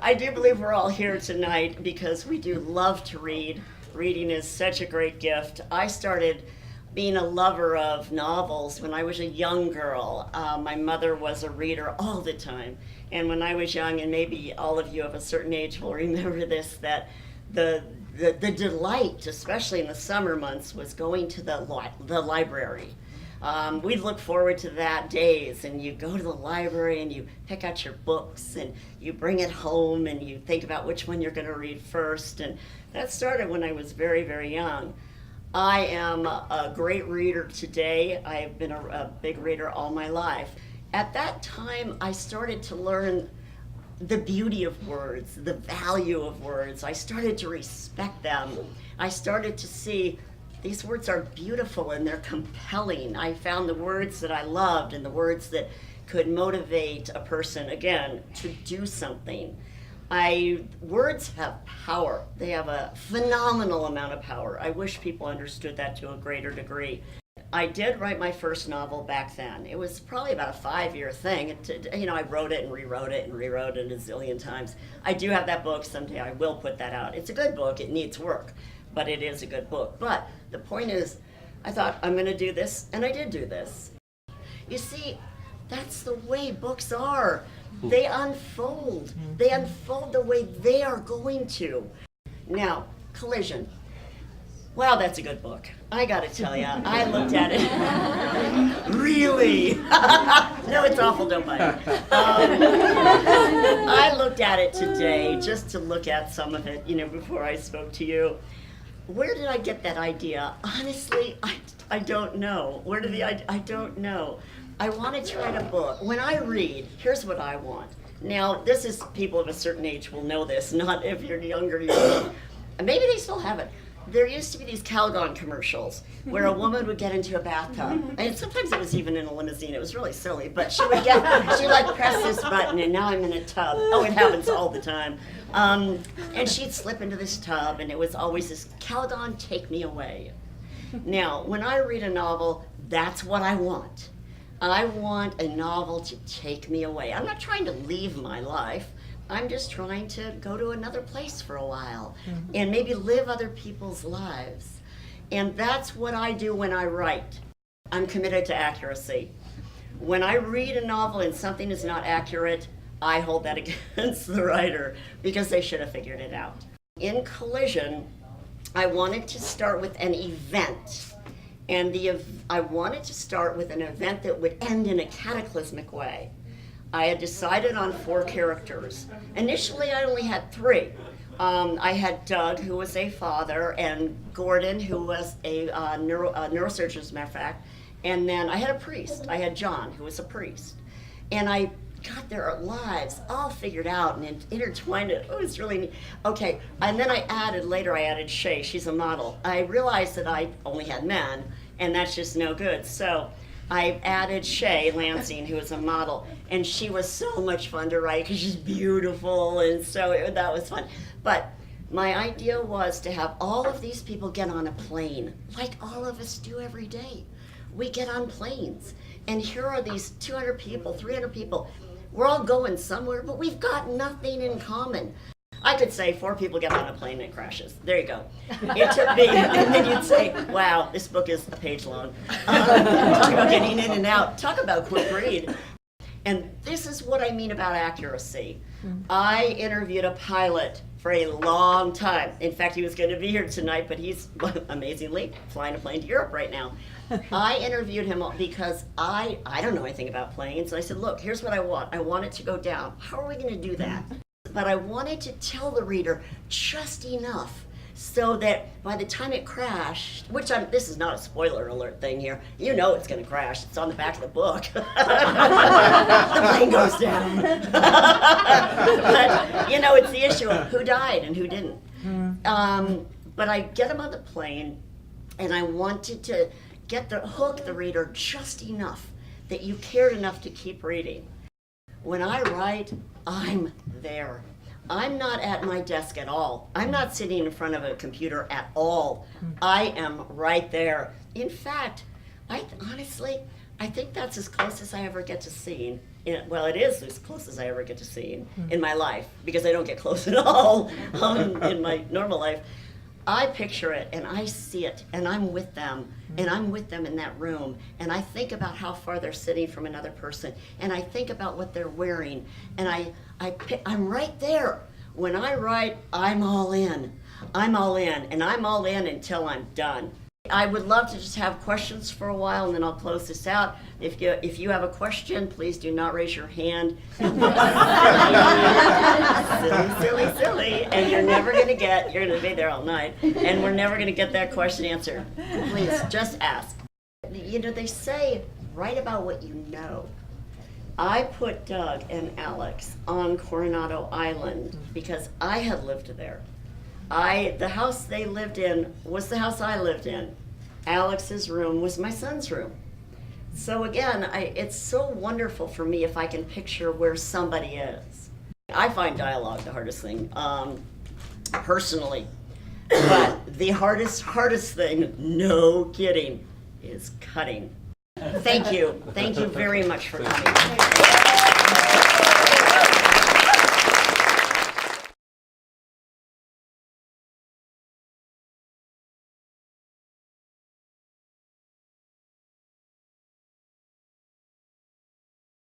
I do believe we're all here tonight because we do love to read. Reading is such a great gift. I started being a lover of novels when I was a young girl. My mother was a reader all the time. And when I was young, and maybe all of you of a certain age will remember this, that the delight, especially in the summer months, was going to the library. We'd look forward to that days, and you go to the library and you pick out your books and you bring it home and you think about which one you're going to read first. And that started when I was very, very young. I am a great reader today. I have been a big reader all my life. At that time, I started to learn the beauty of words, the value of words. I started to respect them. I started to see these words are beautiful and they're compelling. I found the words that I loved and the words that could motivate a person, again, to do something. Words have power. They have a phenomenal amount of power. I wish people understood that to a greater degree. I did write my first novel back then. It was probably about a 5-year thing. I wrote it and rewrote it and rewrote it a zillion times. I do have that book. Someday I will put that out. It's a good book. It needs work, but it is a good book. But the point is, I thought, I'm going to do this, and I did do this. You see, that's the way books are. They unfold. They unfold the way they are going to. Now, Collision. Wow, that's a good book. I gotta tell you, I looked at it. Really? No, it's awful, don't buy it. I looked at it today just to look at some of it, before I spoke to you. Where did I get that idea? Honestly, I don't know. I don't know. I wanted to write a book. When I read, here's what I want. Now, this is, people of a certain age will know this, not if you're younger. Maybe they still have it. There used to be these Calgon commercials where a woman would get into a bathtub, and sometimes it was even in a limousine. It was really silly, but she'd press this button, and now I'm in a tub. Oh, it happens all the time. And she'd slip into this tub, and it was always this, Calgon, take me away. Now, when I read a novel, that's what I want. I want a novel to take me away. I'm not trying to leave my life. I'm just trying to go to another place for a while and maybe live other people's lives. And that's what I do when I write. I'm committed to accuracy. When I read a novel and something is not accurate, I hold that against the writer because they should have figured it out. In Collision, I wanted to start with an event. And I wanted to start with an event that would end in a cataclysmic way. I had decided on 4 characters. Initially, I only had 3. I had Doug, who was a father, and Gordon, who was a neurosurgeon, as a matter of fact. And then I had a priest. I had John, who was a priest. And I got their lives all figured out and intertwined it. It was really neat. Okay, and then later I added Shay. She's a model. I realized that I only had men, and that's just no good. So I added Shay Lansing, who is a model, and she was so much fun to write because she's beautiful, and so that was fun. But my idea was to have all of these people get on a plane, like all of us do every day. We get on planes, and here are these 200 people, 300 people. We're all going somewhere, but we've got nothing in common. I could say 4 people get on a plane and it crashes. There you go. It took me, and then you'd say, wow, this book is a page long. Talk about getting in and out. Talk about quick read. And this is what I mean about accuracy. I interviewed a pilot for a long time. In fact, he was going to be here tonight, but he's amazingly flying a plane to Europe right now. I interviewed him because I don't know anything about planes. And I said, look, here's what I want. I want it to go down. How are we going to do that? But I wanted to tell the reader just enough so that by the time it crashed, this is not a spoiler alert thing here, you know it's going to crash. It's on the back of the book. The plane goes down. But, it's the issue of who died and who didn't. But I get them on the plane, and I wanted to hook the reader just enough that you cared enough to keep reading. When I write, I'm there. I'm not at my desk at all. I'm not sitting in front of a computer at all. I am right there. In fact, honestly, I think that's as close as I ever get to seeing well, it is as close as I ever get to see in my life, because I don't get close at all in my normal life. I picture it and I see it and I'm with them and I'm with them in that room and I think about how far they're sitting from another person and I think about what they're wearing and I'm right there. When I write, I'm all in. I'm all in and I'm all in until I'm done. I would love to just have questions for a while and then I'll close this out. If you have a question, please do not raise your hand. silly. And you're going to be there all night. And we're never going to get that question answered. Please, just ask. You know, they say, write about what you know. I put Doug and Alex on Coronado Island because I had lived there. The house they lived in was the house I lived in. Alex's room was my son's room. So again, it's so wonderful for me if I can picture where somebody is. I find dialogue the hardest thing, personally. But the hardest thing, no kidding, is cutting. Thank you very much for coming.